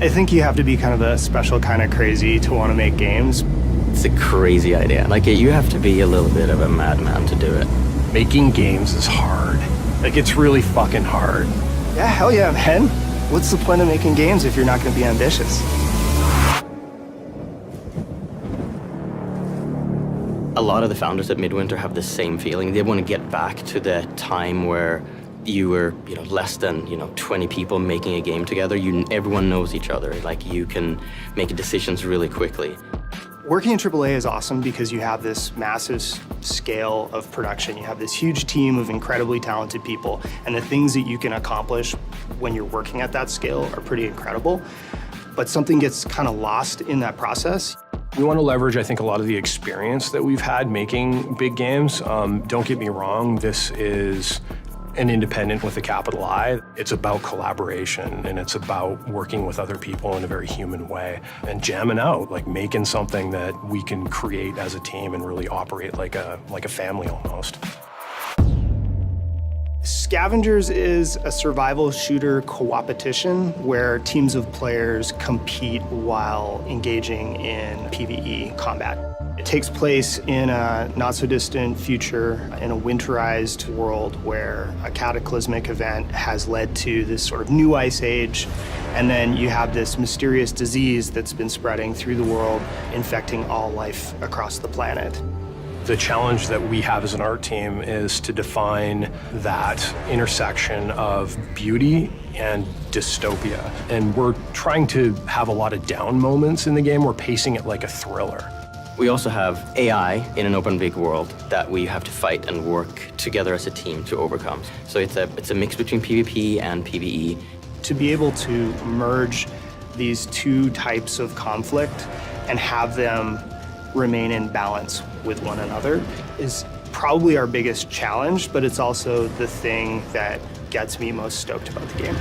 I think you have to be kind of a special kind of crazy to want to make games. It's a crazy idea. Like, you have to be a little bit of a madman to do it. Making games is hard. Like, it's really fucking hard. Yeah, hell yeah, man. What's the point of making games if you're not going to be ambitious? A lot of the founders at Midwinter have the same feeling. They want to get back to the time where you were, less than, 20 people making a game together. Everyone knows each other. Like, you can make decisions really quickly. Working in AAA is awesome because you have this massive scale of production. You have this huge team of incredibly talented people, and the things that you can accomplish when you're working at that scale are pretty incredible. But something gets kind of lost in that process. We want to leverage, I think, a lot of the experience that we've had making big games. Don't get me wrong, this is an independent with a capital I. It's about collaboration, and it's about working with other people in a very human way and jamming out, like making something that we can create as a team and really operate like a family almost. Scavengers is a survival shooter co-opetition where teams of players compete while engaging in PvE combat. It takes place in a not-so-distant future in a winterized world where a cataclysmic event has led to this sort of new ice age, and then you have this mysterious disease that's been spreading through the world, infecting all life across the planet. The challenge that we have as an art team is to define that intersection of beauty and dystopia. And we're trying to have a lot of down moments in the game. We're pacing it like a thriller. We also have AI in an open big world that we have to fight and work together as a team to overcome. So it's a mix between PvP and PvE. To be able to merge these two types of conflict and have them remain in balance with one another is probably our biggest challenge, but it's also the thing that gets me most stoked about the game.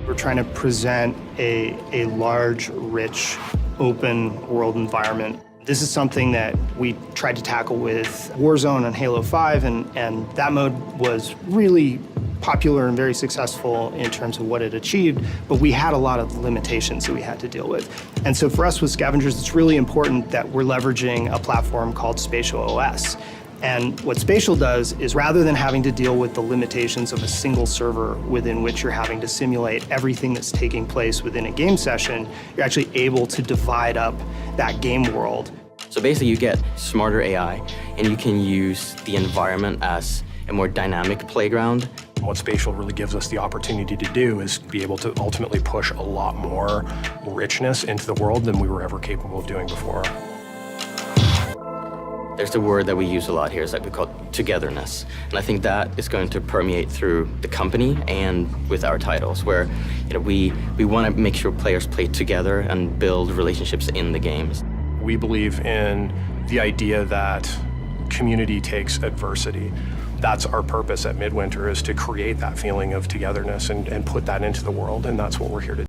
We're trying to present a large, rich, open world environment. This is something that we tried to tackle with Warzone and Halo 5, and that mode was really popular and very successful in terms of what it achieved, but we had a lot of limitations that we had to deal with. And so for us with Scavengers, it's really important that we're leveraging a platform called Spatial OS. And what Spatial does is, rather than having to deal with the limitations of a single server within which you're having to simulate everything that's taking place within a game session, you're actually able to divide up that game world. So basically you get smarter AI, and you can use the environment as a more dynamic playground. What Spatial really gives us the opportunity to do is be able to ultimately push a lot more richness into the world than we were ever capable of doing before. There's the word that we use a lot here is that we call togetherness. And I think that is going to permeate through the company and with our titles, where we want to make sure players play together and build relationships in the games. We believe in the idea that community takes adversity. That's our purpose at Midwinter, is to create that feeling of togetherness and put that into the world, and that's what we're here to do.